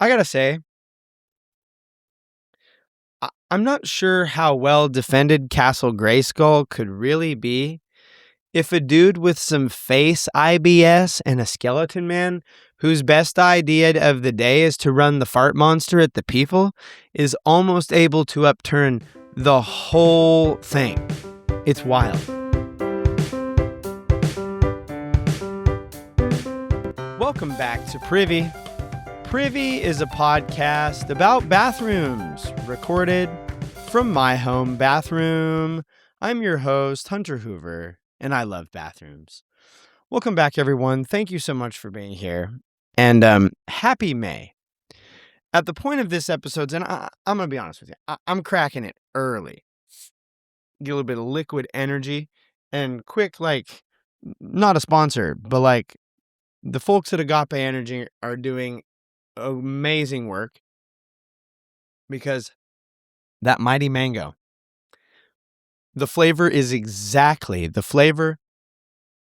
I gotta say, I'm not sure how well defended Castle Grayskull could really be if a dude with some face IBS and a skeleton man whose best idea of the day is to run the fart monster at the people is almost able to upturn the whole thing. It's wild. Welcome back to Privy. Privy is a podcast about bathrooms, recorded from my home bathroom. I'm your host, Hunter Hoover, and I love bathrooms. Welcome back, everyone. Thank you so much for being here. And happy May. At the point of this episode, and I'm going to be honest with you, I'm cracking it early. Get a little bit of liquid energy and quick, not a sponsor, but the folks at Agape Energy are doing amazing work because that mighty mango, the flavor is exactly the flavor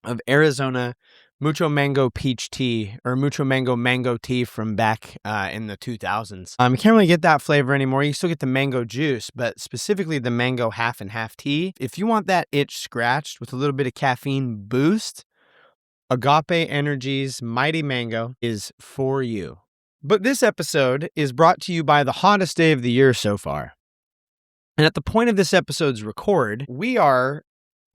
of Arizona Mucho Mango Peach Tea or Mucho Mango Tea from back in the 2000s. You can't really get that flavor anymore. You still get the mango juice, but specifically the mango half and half tea. If you want that itch scratched with a little bit of caffeine boost, Agape Energy's Mighty Mango is for you. But this episode is brought to you by the hottest day of the year so far. And at the point of this episode's record, we are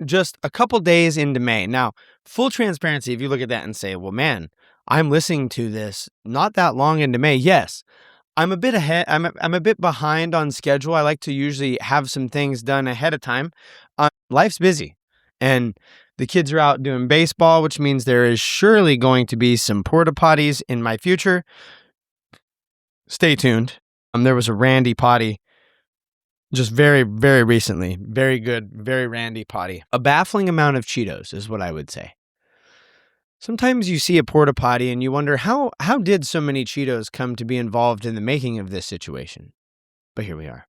just a couple days into May. Now, full transparency, if you look at that and say, well, man, I'm listening to this not that long into May. Yes, I'm a bit ahead. I'm a bit behind on schedule. I like to usually have some things done ahead of time. Life's busy. And the kids are out doing baseball, which means there is surely going to be some porta potties in my future. Stay tuned. There was a Randy potty just very, very recently. Very good, very Randy potty. A baffling amount of Cheetos is what I would say. Sometimes you see a porta potty and you wonder, how did so many Cheetos come to be involved in the making of this situation? But here we are.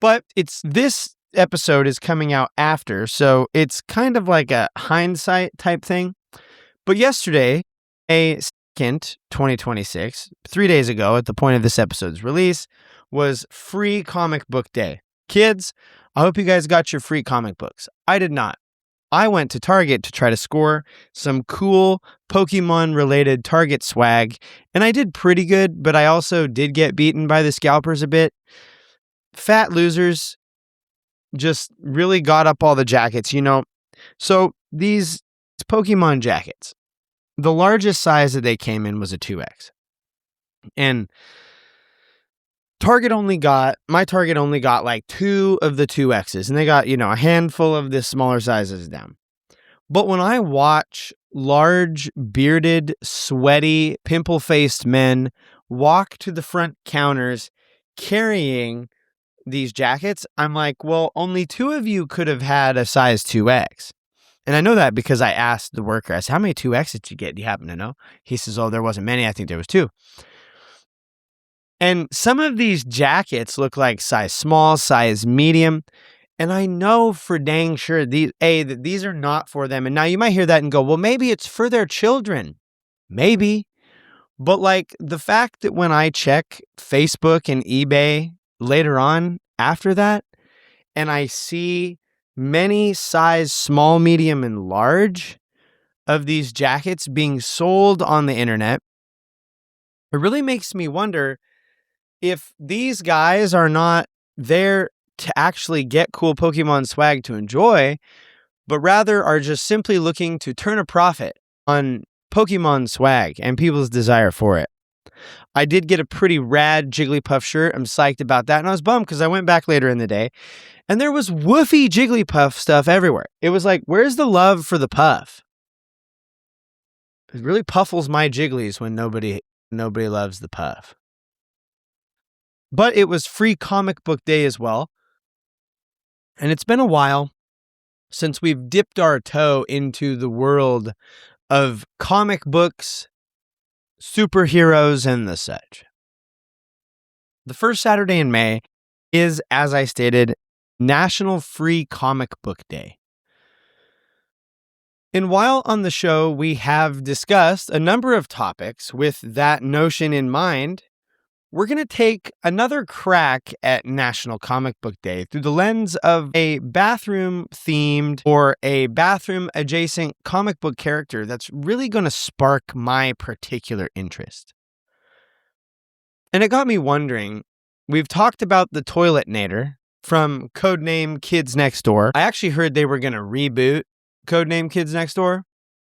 But this episode is coming out after, so it's kind of like a hindsight type thing. But yesterday, May 2nd, 2026, 3 days ago at the point of this episode's release, was Free Comic Book Day. Kids, I hope you guys got your free comic books. I did not. I went to Target to try to score some cool Pokemon-related Target swag, and I did pretty good, but I also did get beaten by the scalpers a bit. Fat losers just really got up all the jackets, So these Pokemon jackets, the largest size that they came in was a 2X. And my Target only got like 2 of the 2Xs, and they got, a handful of the smaller sizes down. But when I watch large, bearded, sweaty, pimple-faced men walk to the front counters carrying these jackets, I'm like, well, only 2 of you could have had a size 2X. And I know that because I asked the worker, I said, how many 2X did you get? Do you happen to know? He says, oh, there wasn't many. I think there was 2. And some of these jackets look like size small, size medium. And I know for dang sure that these are not for them. And now you might hear that and go, well, maybe it's for their children. Maybe. But the fact that when I check Facebook and eBay later on after that, and I see many size small, medium, and large of these jackets being sold on the internet, it really makes me wonder if these guys are not there to actually get cool Pokemon swag to enjoy, but rather are just simply looking to turn a profit on Pokemon swag and people's desire for it. I did get a pretty rad Jigglypuff shirt. I'm psyched about that. And I was bummed because I went back later in the day and there was woofy Jigglypuff stuff everywhere. It was like, where's the love for the puff? It really puffles my Jigglies when nobody loves the puff. But it was Free Comic Book Day as well. And it's been a while since we've dipped our toe into the world of comic books, superheroes, and the such. The first Saturday in May is, as I stated, National Free Comic Book Day. And while on the show, we have discussed a number of topics with that notion in mind, we're going to take another crack at National Comic Book Day through the lens of a bathroom-themed or a bathroom-adjacent comic book character that's really going to spark my particular interest. And it got me wondering, we've talked about the Toiletnator from Codename Kids Next Door. I actually heard they were going to reboot Codename Kids Next Door.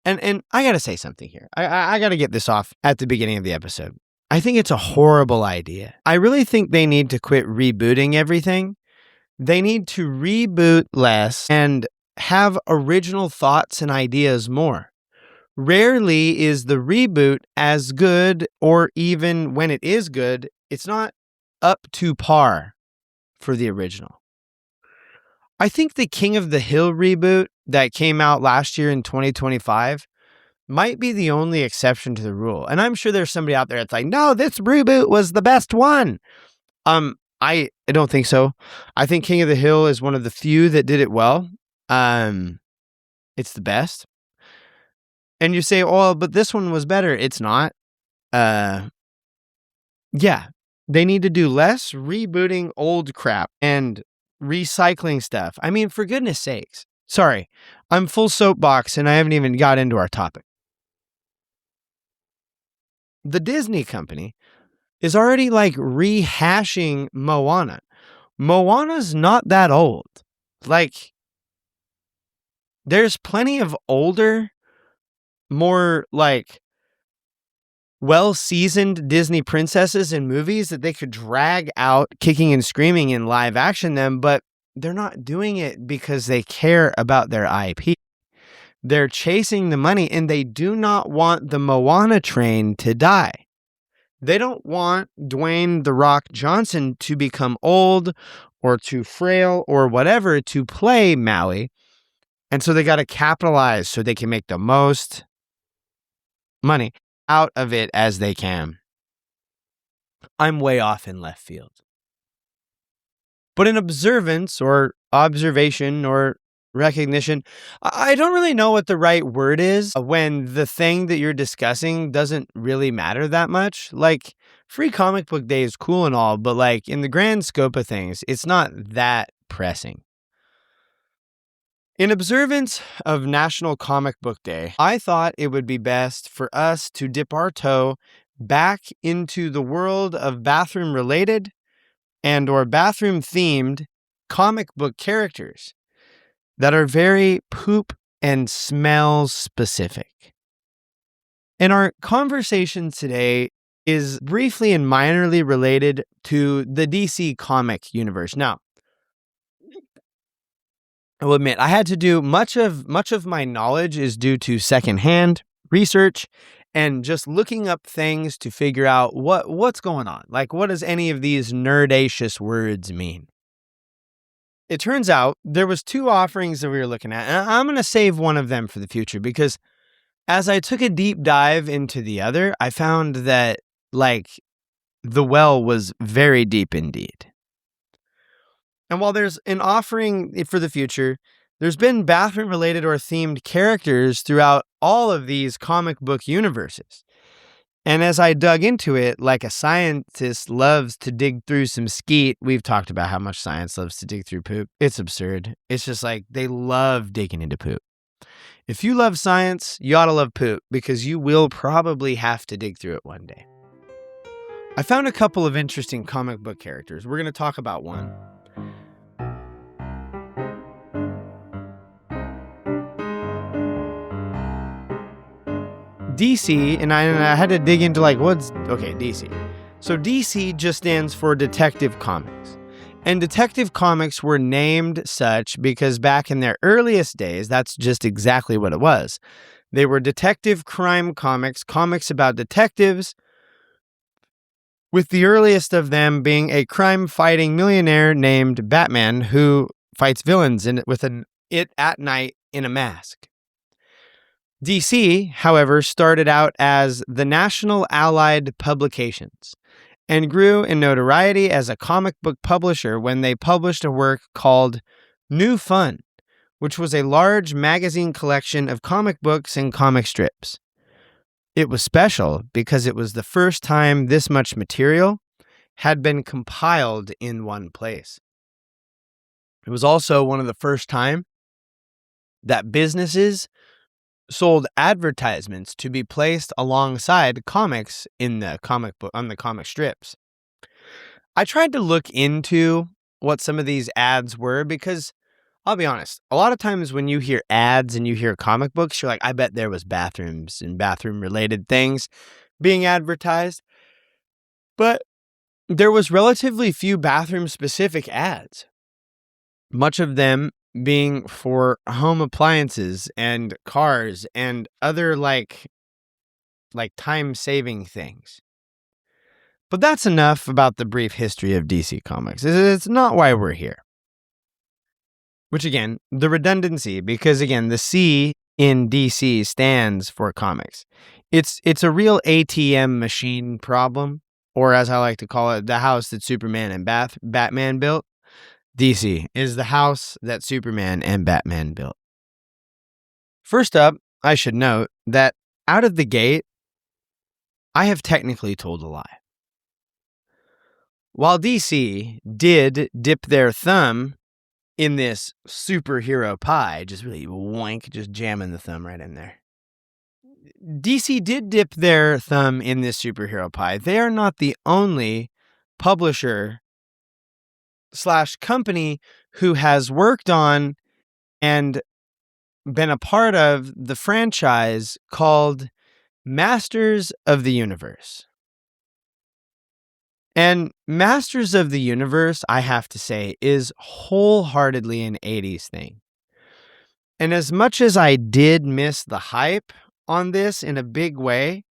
And I got to say something here. I got to get this off at the beginning of the episode. I think it's a horrible idea. I really think they need to quit rebooting everything. They need to reboot less and have original thoughts and ideas more. Rarely is the reboot as good, or even when it is good, it's not up to par for the original. I think the King of the Hill reboot that came out last year in 2025 might be the only exception to the rule. And I'm sure there's somebody out there that's like, no, this reboot was the best one. I don't think so. I think King of the Hill is one of the few that did it well. It's the best. And you say, oh, but this one was better. It's not. Yeah, they need to do less rebooting old crap and recycling stuff. I mean, for goodness sakes. Sorry, I'm full soapbox and I haven't even got into our topic. The Disney company is already like rehashing Moana. Moana's not that old. Like, there's plenty of older, more like well-seasoned Disney princesses in movies that they could drag out kicking and screaming in live action them, but they're not doing it because they care about their IP. They're chasing the money, and they do not want the Moana train to die. They don't want Dwayne "The Rock" Johnson to become old or too frail or whatever to play Maui. And so they got to capitalize so they can make the most money out of it as they can. I'm way off in left field. But in observance or observation or recognition, I don't really know what the right word is when the thing that you're discussing doesn't really matter that much. Like, Free Comic Book Day is cool and all, but like in the grand scope of things, it's not that pressing. In observance of National Comic Book Day, I thought it would be best for us to dip our toe back into the world of bathroom-related and or bathroom-themed comic book characters that are very poop and smell specific. And our conversation today is briefly and minorly related to the DC comic universe. Now, I will admit, I had to do much of my knowledge is due to secondhand research and just looking up things to figure out what's going on. Like, what does any of these nerdacious words mean? It turns out there was two offerings that we were looking at, and I'm going to save one of them for the future because as I took a deep dive into the other, I found that, like, the well was very deep indeed. And while there's an offering for the future, there's been bathroom-related or themed characters throughout all of these comic book universes. And as I dug into it, like a scientist loves to dig through some skeet, we've talked about how much science loves to dig through poop. It's absurd. It's just like they love digging into poop. If you love science, you ought to love poop because you will probably have to dig through it one day. I found a couple of interesting comic book characters. We're going to talk about one. DC, and I had to dig into DC. So DC just stands for Detective Comics. And Detective Comics were named such because back in their earliest days, that's just exactly what it was. They were detective crime comics, comics about detectives, with the earliest of them being a crime-fighting millionaire named Batman who fights villains with it at night in a mask. DC, however, started out as the National Allied Publications and grew in notoriety as a comic book publisher when they published a work called New Fun, which was a large magazine collection of comic books and comic strips. It was special because it was the first time this much material had been compiled in one place. It was also one of the first time that businesses sold advertisements to be placed alongside comics in the comic book on the comic strips. I tried to look into what some of these ads were because I'll be honest, a lot of times when you hear ads and you hear comic books, you're like, I bet there was bathrooms and bathroom related things being advertised. But there was relatively few bathroom specific ads, much of them being for home appliances and cars and other like time-saving things. But that's enough about the brief history of DC Comics. It's not why we're here. Which again, the redundancy, because again, the C in DC stands for comics. It's a real ATM machine problem, or as I like to call it, the house that Superman and Batman built. DC is the house that Superman and Batman built. First up, I should note that out of the gate, I have technically told a lie. While DC did dip their thumb in this superhero pie, just really wank, just jamming the thumb right in there. DC did dip their thumb in this superhero pie. They are not the only publisher / company who has worked on and been a part of the franchise called Masters of the Universe. And Masters of the Universe, I have to say, is wholeheartedly an 80s thing. And as much as I did miss the hype on this in a big way,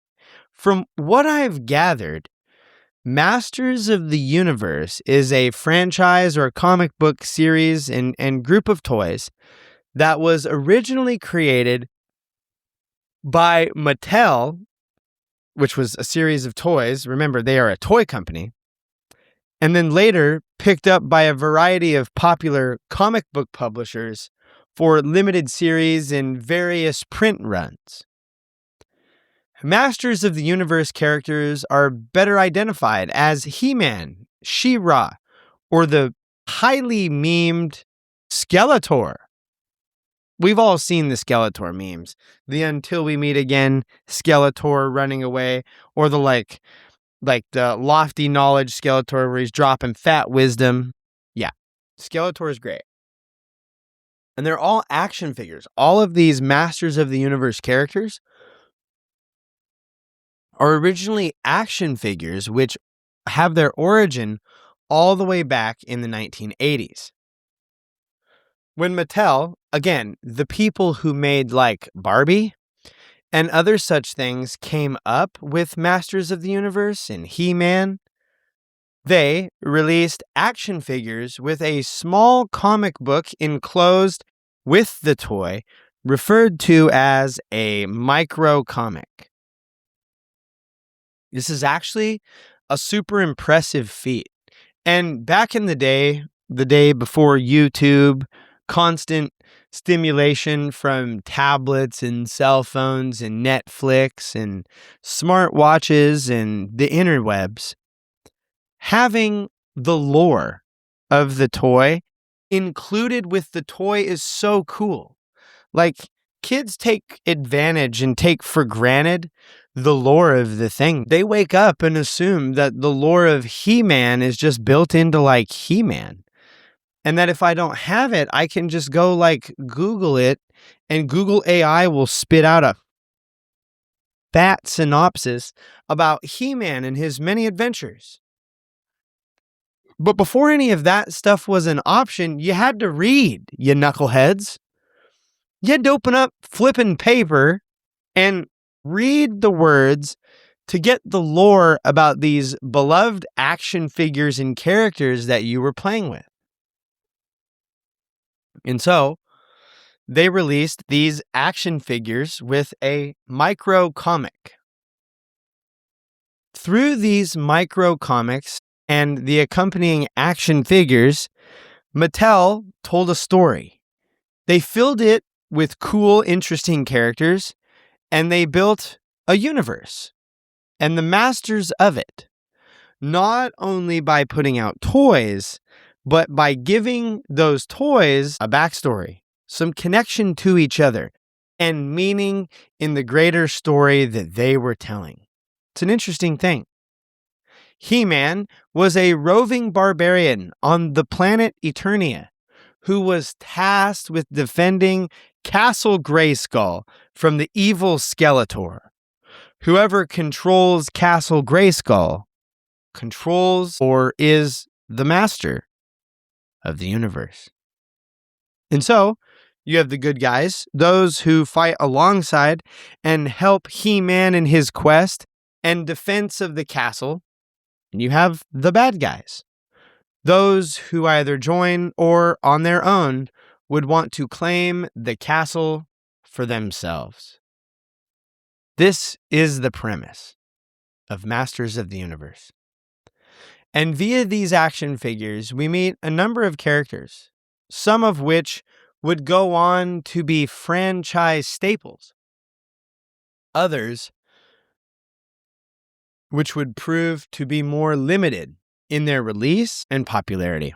from what I've gathered, Masters of the Universe is a franchise or a comic book series and group of toys that was originally created by Mattel, which was a series of toys. Remember, they are a toy company. And then later picked up by a variety of popular comic book publishers for limited series and various print runs. Masters of the Universe characters are better identified as He-Man, She-Ra, or the highly memed Skeletor. We've all seen the Skeletor memes. The Until We Meet Again Skeletor running away, or the like the lofty knowledge Skeletor where he's dropping fat wisdom. Yeah, Skeletor is great. And they're all action figures. All of these Masters of the Universe characters are originally action figures which have their origin all the way back in the 1980s. When Mattel, again, the people who made like Barbie and other such things came up with Masters of the Universe and He-Man, they released action figures with a small comic book enclosed with the toy, referred to as a micro comic. This is actually a super impressive feat. And back in the day before YouTube, constant stimulation from tablets and cell phones and Netflix and smartwatches and the interwebs, having the lore of the toy included with the toy is so cool. Like, kids take advantage and take for granted the lore of the thing. They wake up and assume that the lore of He-Man is just built into like He-Man. And that if I don't have it, I can just go like Google it and Google AI will spit out a fat synopsis about He-Man and his many adventures. But before any of that stuff was an option, you had to read, you knuckleheads. You had to open up flippin' paper and read the words to get the lore about these beloved action figures and characters that you were playing with. And so they released these action figures with a micro comic. Through these micro comics and the accompanying action figures, Mattel told a story. They filled it with cool, interesting characters, and they built a universe and the masters of it, not only by putting out toys, but by giving those toys a backstory, some connection to each other, and meaning in the greater story that they were telling. It's an interesting thing. He-Man was a roving barbarian on the planet Eternia who was tasked with defending Castle Grayskull from the evil Skeletor. Whoever controls Castle Grayskull controls or is the master of the universe. And so, you have the good guys, those who fight alongside and help He-Man in his quest and defense of the castle. And you have the bad guys, those who either join or on their own would want to claim the castle for themselves. This is the premise of Masters of the Universe. And via these action figures, we meet a number of characters, some of which would go on to be franchise staples. Others, which would prove to be more limited in their release and popularity.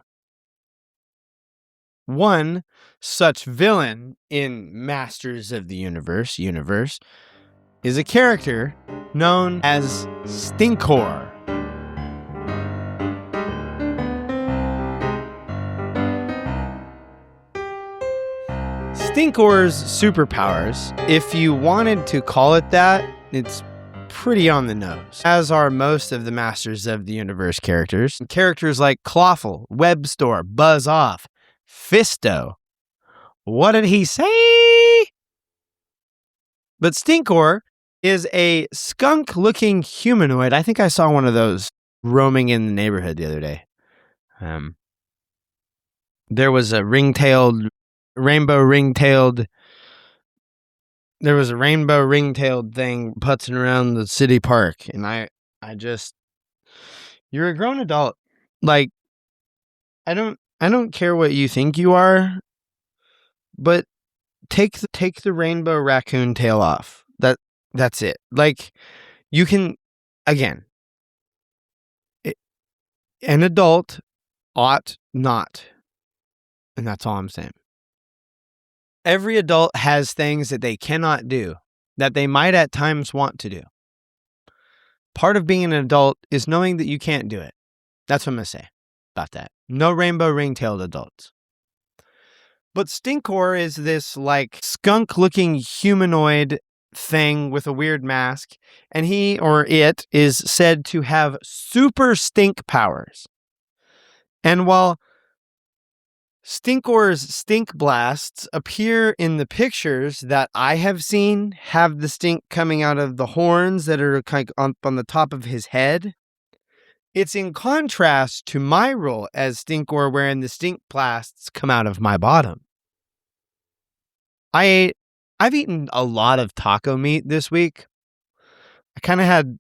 One such villain in Masters of the Universe is a character known as Stinkor. Stinkor's superpowers, if you wanted to call it that, it's pretty on the nose, as are most of the Masters of the Universe characters. Characters like Clawful, Webstor, Buzz Off, Fisto. What did he say? But Stinkor is a skunk-looking humanoid. I think I saw one of those roaming in the neighborhood the other day. There was a rainbow ring-tailed thing putzing around the city park, and I just, you're a grown adult. Like, I don't care what you think you are, but take the rainbow raccoon tail off. That's it. Like, you can, again, an adult ought not, and that's all I'm saying. Every adult has things that they cannot do, that they might at times want to do. Part of being an adult is knowing that you can't do it. That's what I'm going to say about that. No rainbow ring-tailed adults. But Stinkor is this, like, skunk-looking humanoid thing with a weird mask, and he, or it, is said to have super stink powers. And while Stinkor's stink blasts appear in the pictures that I have seen, have the stink coming out of the horns that are kind of on the top of his head, it's in contrast to my role as Stinkor, wherein the stink blasts come out of my bottom. I've eaten a lot of taco meat this week. I kind of had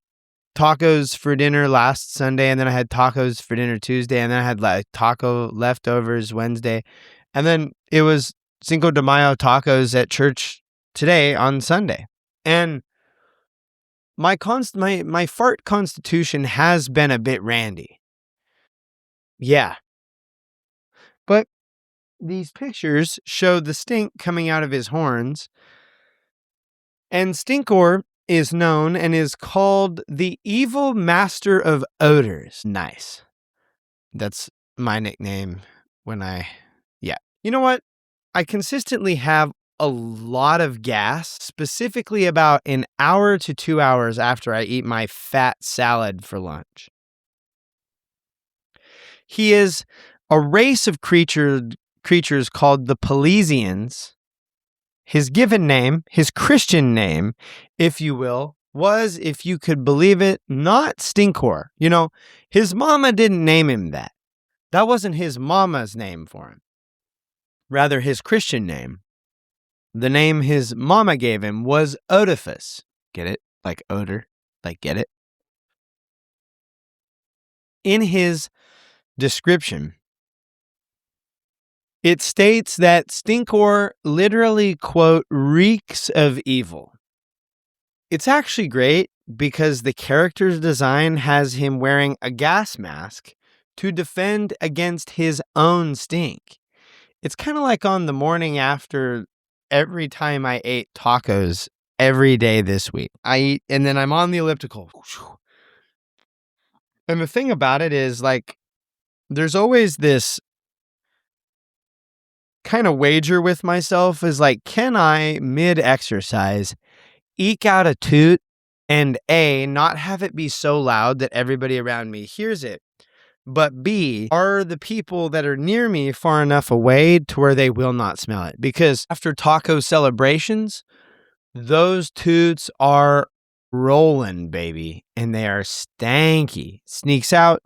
tacos for dinner last Sunday, and then I had tacos for dinner Tuesday, and then I had like taco leftovers Wednesday, and then it was Cinco de Mayo tacos at church today on Sunday. And my fart constitution has been a bit randy. Yeah. But these pictures show the stink coming out of his horns, and Stinkor is known and is called the evil master of odors. Nice. That's my nickname yeah. You know what? I consistently have a lot of gas, specifically about an hour to 2 hours after I eat my fat salad for lunch. He is a race of creatures called the Pelesians. His given name, his Christian name, if you will, was, if you could believe it, not Stinkor. You know, his mama didn't name him that. That wasn't his mama's name for him. Rather, his Christian name. The name his mama gave him was Oedipus. Get it? Like odor. Like, get it? In his description, It states that Stinkor literally, quote, reeks of evil. It's actually great because the character's design has him wearing a gas mask to defend against his own stink. It's kind of like on the morning after every time I ate tacos every day this week. I eat and then I'm on the elliptical. And the thing about it is, like, there's always this kind of wager with myself is like, can I mid-exercise eke out a toot and A, not have it be so loud that everybody around me hears it, but B, are the people that are near me far enough away to where they will not smell it? Because after taco celebrations, those toots are rolling, baby, and they are stanky. Sneaks out,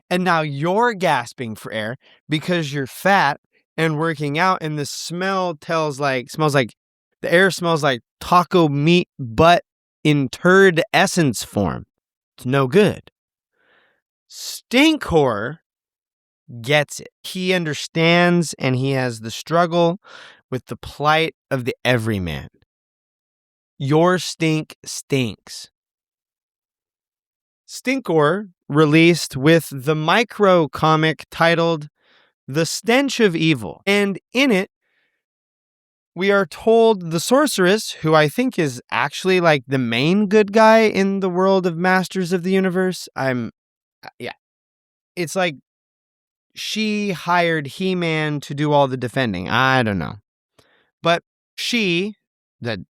and now you're gasping for air because you're fat and working out, and the smell smells like the air smells like taco meat butt in turd essence form. It's no good. Stinkor gets it. He understands, and he has the struggle with the plight of the everyman. Your stink stinks. Stinkor released with the micro comic titled The Stench of Evil, and in it, we are told the sorceress, who I think is actually like the main good guy in the world of Masters of the Universe. It's like she hired He-Man to do all the defending. I don't know. But she, the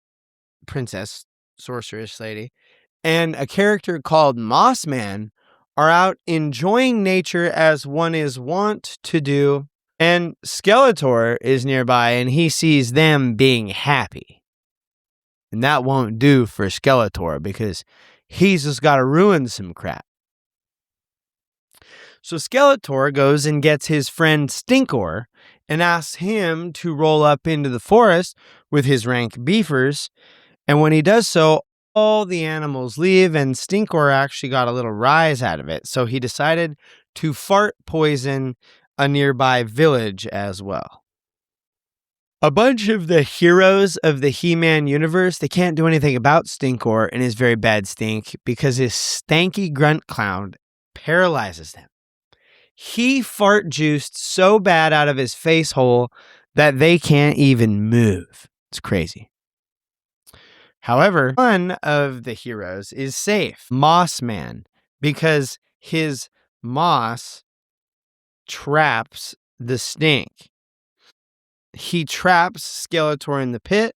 princess sorceress lady, and a character called Mossman are out enjoying nature as one is wont to do. And Skeletor is nearby, and he sees them being happy. And that won't do for Skeletor because he's just got to ruin some crap. So Skeletor goes and gets his friend Stinkor and asks him to roll up into the forest with his rank beefers. And when he does so, all the animals leave, and Stinkor actually got a little rise out of it. So he decided to fart poison a nearby village as well. A bunch of the heroes of the He-Man universe, they can't do anything about Stinkor and his very bad stink because his stanky grunt clown paralyzes them. He fart juiced so bad out of his face hole that they can't even move. It's crazy. However, one of the heroes is safe, Mossman, because his moss traps the stink. He traps Skeletor in the pit,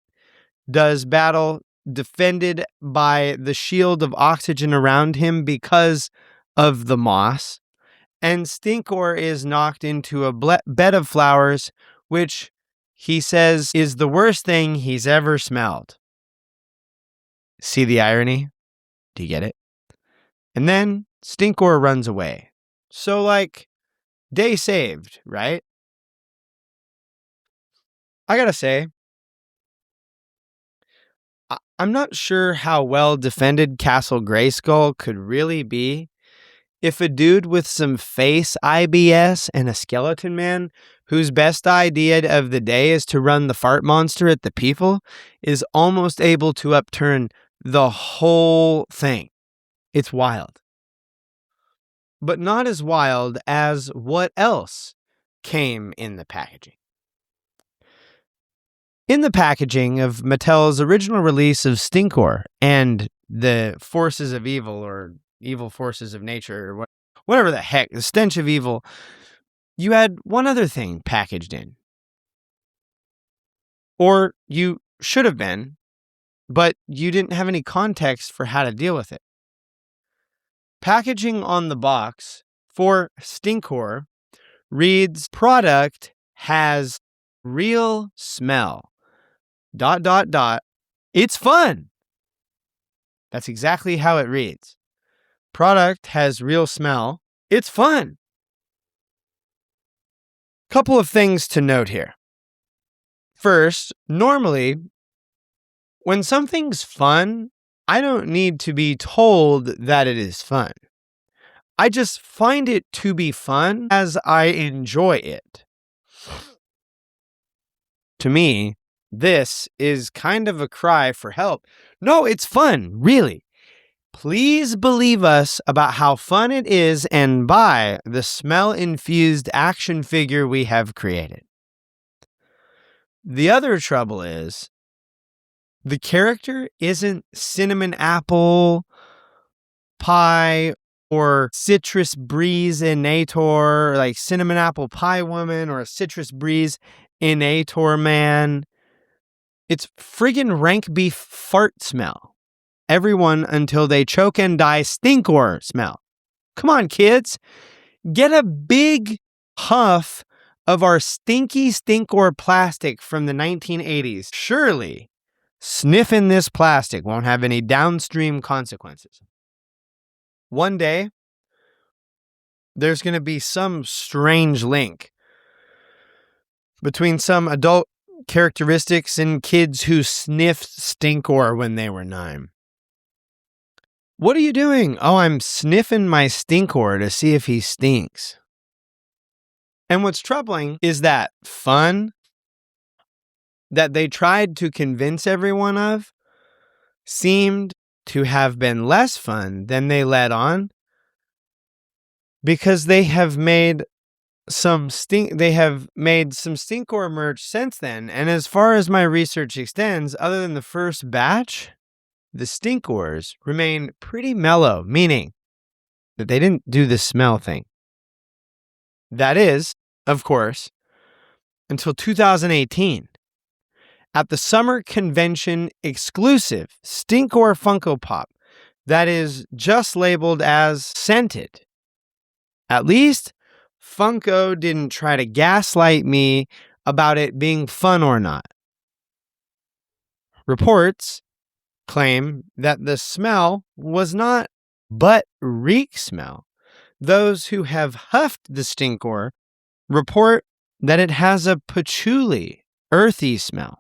does battle defended by the shield of oxygen around him because of the moss, and Stinkor is knocked into a bed of flowers, which he says is the worst thing he's ever smelled. See the irony? Do you get it? And then Stinkor runs away. So, like, day saved, right? I gotta say, I'm not sure how well defended Castle Grayskull could really be if a dude with some face IBS and a skeleton man whose best idea of the day is to run the fart monster at the people is almost able to upturn the whole thing. It's wild. But not as wild as what else came in the packaging. In the packaging of Mattel's original release of Stinkor and the Forces of Evil, or Evil Forces of Nature, or whatever the heck, the Stench of Evil, you had one other thing packaged in. Or you should have been, but you didn't have any context for how to deal with it. Packaging on the box for Stinkor reads, product has real smell. ... It's fun. That's exactly how it reads. Product has real smell. It's fun. Couple of things to note here. First, normally, when something's fun, I don't need to be told that it is fun. I just find it to be fun as I enjoy it. to me, this is kind of a cry for help. No, it's fun, really. Please believe us about how fun it is and buy the smell-infused action figure we have created. The other trouble is, the character isn't cinnamon apple pie or citrus breeze innator, like cinnamon apple pie woman or a citrus breeze innator man. It's friggin' rank beef fart smell. Everyone until they choke and die Stinkor smell. Come on, kids. Get a big huff of our stinky Stinkor plastic from the 1980s. Surely, sniffing this plastic won't have any downstream consequences. One day, there's going to be some strange link between some adult characteristics and kids who sniffed Stinkor when they were 9. What are you doing? Oh, I'm sniffing my Stinkor to see if he stinks. And what's troubling is that fun that they tried to convince everyone of seemed to have been less fun than they let on, because they have made some Stinkor merch since then. And as far as my research extends, other than the first batch, the Stinkors remain pretty mellow, meaning that they didn't do the smell thing. That is, of course, until 2018. At the summer convention exclusive Stinkor Funko Pop that is just labeled as scented. At least Funko didn't try to gaslight me about it being fun or not. Reports claim that the smell was not butt reek smell. Those who have huffed the Stinkor report that it has a patchouli, earthy smell.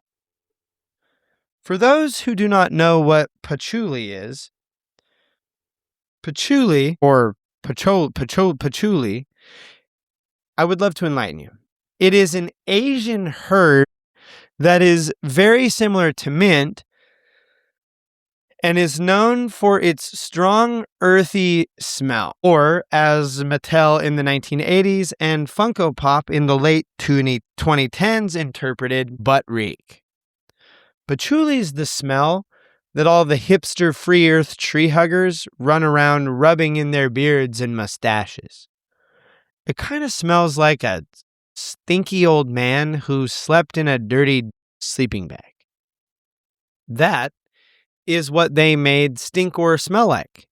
For those who do not know what patchouli is, patchouli, or patchouli, I would love to enlighten you. It is an Asian herb that is very similar to mint and is known for its strong, earthy smell, or as Mattel in the 1980s and Funko Pop in the late 2010s interpreted, butt reek. Patchouli's the smell that all the hipster free earth tree huggers run around rubbing in their beards and mustaches. It kind of smells like a stinky old man who slept in a dirty sleeping bag. That is what they made Stinkor smell like.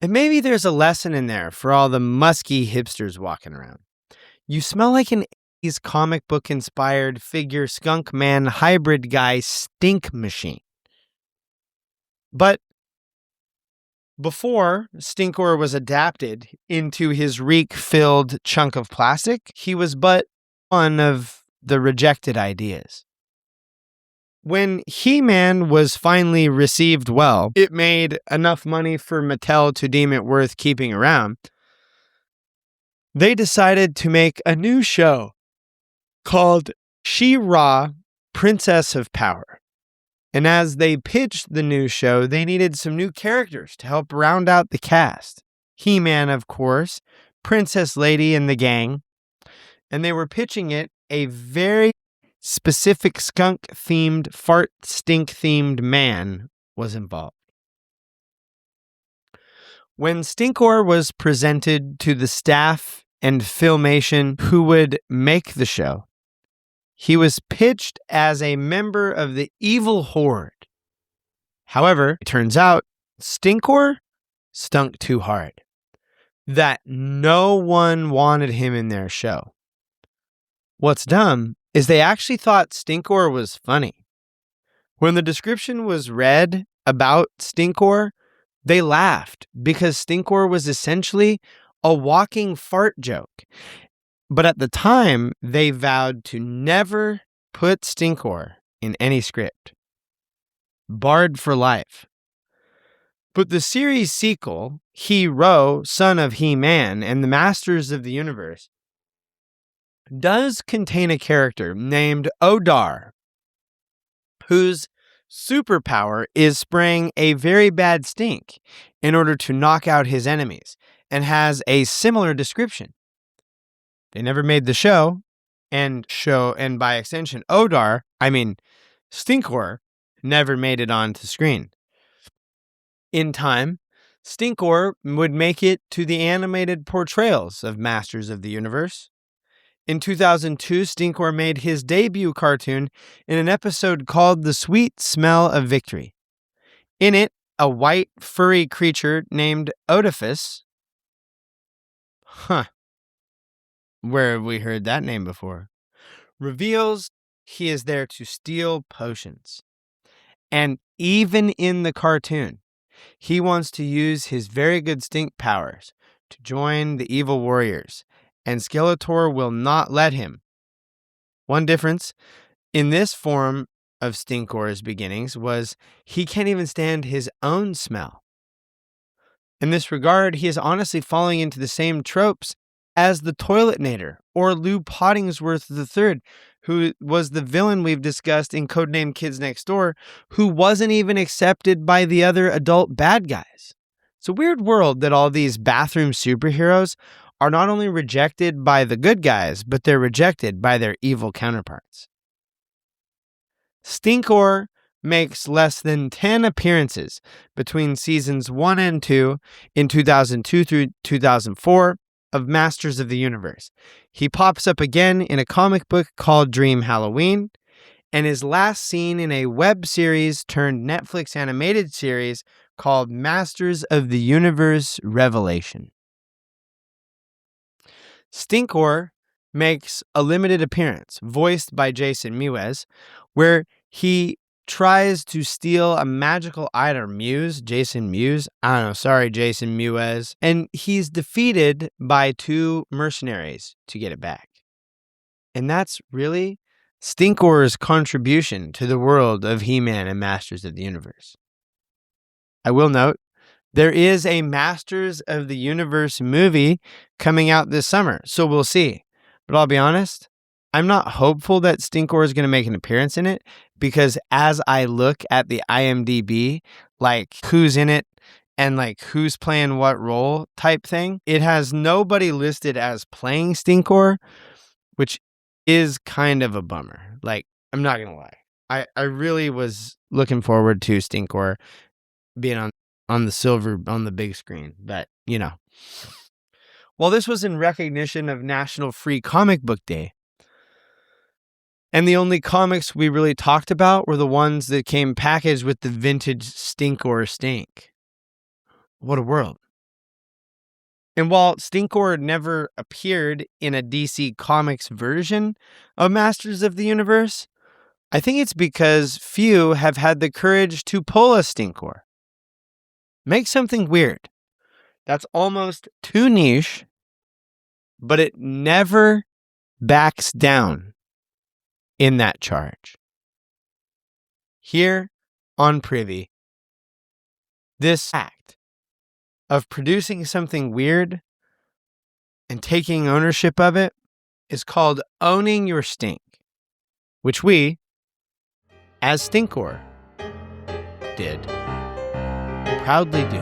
And maybe there's a lesson in there for all the musky hipsters walking around. You smell like an 80s comic book inspired figure skunk man hybrid guy stink machine. But before Stinkor was adapted into his reek-filled chunk of plastic, he was but one of the rejected ideas. When He-Man was finally received well, it made enough money for Mattel to deem it worth keeping around. They decided to make a new show called She-Ra, Princess of Power. And as they pitched the new show, they needed some new characters to help round out the cast. He-Man, of course, Princess Lady and the gang. And they were pitching it a very specific skunk-themed, fart-stink-themed man was involved. When Stinkor was presented to the staff and Filmation who would make the show, he was pitched as a member of the evil horde. However, it turns out Stinkor stunk too hard, that no one wanted him in their show. What's dumb is they actually thought Stinkor was funny. When the description was read about Stinkor, they laughed because Stinkor was essentially a walking fart joke. But at the time, they vowed to never put Stinkor in any script. Barred for life. But the series sequel, He-Ro, Son of He-Man, and the Masters of the Universe, does contain a character named Odar, whose superpower is spraying a very bad stink in order to knock out his enemies, and has a similar description. They never made the show, and by extension, Stinkor, never made it onto screen. In time, Stinkor would make it to the animated portrayals of Masters of the Universe. In 2002, Stinkor made his debut cartoon in an episode called The Sweet Smell of Victory. In it, a white, furry creature named Oedipus. Where have we heard that name before? Reveals he is there to steal potions. And even in the cartoon, he wants to use his very good stink powers to join the evil warriors, and Skeletor will not let him. One difference in this form of Stinkor's beginnings was he can't even stand his own smell. In this regard, he is honestly falling into the same tropes as the Toiletnator or Lou Pottingsworth III, who was the villain we've discussed in Codename Kids Next Door, who wasn't even accepted by the other adult bad guys. It's a weird world that all these bathroom superheroes are not only rejected by the good guys, but they're rejected by their evil counterparts. Stinkor makes less than 10 appearances between seasons 1 and 2 in 2002 through 2004 of Masters of the Universe. He pops up again in a comic book called Dream Halloween, and is last seen in a web series turned Netflix animated series called Masters of the Universe Revelation. Stinkor makes a limited appearance, voiced by Jason Mewes, where he tries to steal a magical item. Jason Mewes? Jason Mewes. And he's defeated by two mercenaries to get it back. And that's really Stinkor's contribution to the world of He-Man and Masters of the Universe. I will note, there is a Masters of the Universe movie coming out this summer, so we'll see. But I'll be honest, I'm not hopeful that Stinkor is going to make an appearance in it, because as I look at the IMDb, like who's in it and like who's playing what role type thing, it has nobody listed as playing Stinkor, which is kind of a bummer. Like, I'm not going to lie. I really was looking forward to Stinkor being on the big screen, but you know. Well, this was in recognition of National Free Comic Book Day. And the only comics we really talked about were the ones that came packaged with the vintage Stinkor stink. What a world. And while Stinkor never appeared in a DC Comics version of Masters of the Universe, I think it's because few have had the courage to pull a Stinkor. Make something weird that's almost too niche, but it never backs down in that charge. Here on Privy, this act of producing something weird and taking ownership of it is called owning your stink, which we, as Stinkor, did proudly do.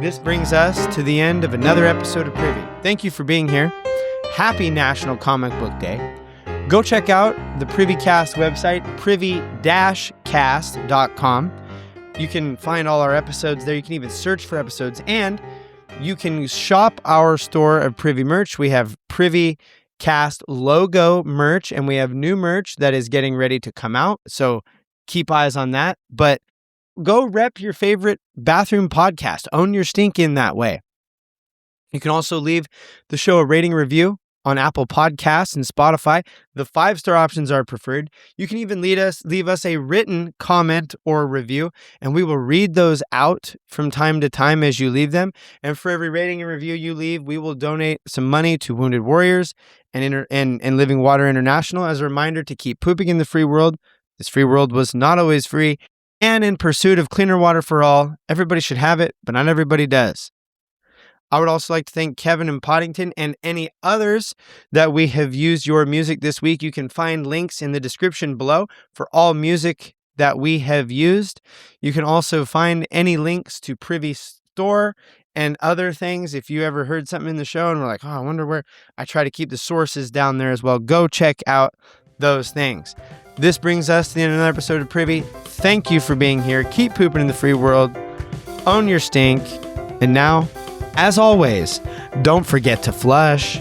This brings us to the end of another episode of Privy. Thank you for being here. Happy National Comic Book Day. Go check out the Privycast website, privy-cast.com. You can find all our episodes there. You can even search for episodes, and you can shop our store of Privy merch. We have Privycast logo merch, and we have new merch that is getting ready to come out. So keep eyes on that. But go rep your favorite bathroom podcast. Own your stink in that way. You can also leave the show a rating review on Apple Podcasts and Spotify. The 5-star options are preferred. You can even leave us a written comment or review, and we will read those out from time to time as you leave them. And for every rating and review you leave, we will donate some money to Wounded Warriors and Living Water International as a reminder to keep pooping in the free world. This free world was not always free. And in pursuit of cleaner water for all, everybody should have it, but not everybody does. I would also like to thank Kevin and Poddington and any others that we have used your music this week. You can find links in the description below for all music that we have used. You can also find any links to Privy Store and other things. If you ever heard something in the show and we're like, oh, I wonder where, I try to keep the sources down there as well. Go check out those things. This brings us to the end of another episode of Privy. Thank you for being here. Keep pooping in the free world. Own your stink. And now, as always, don't forget to flush.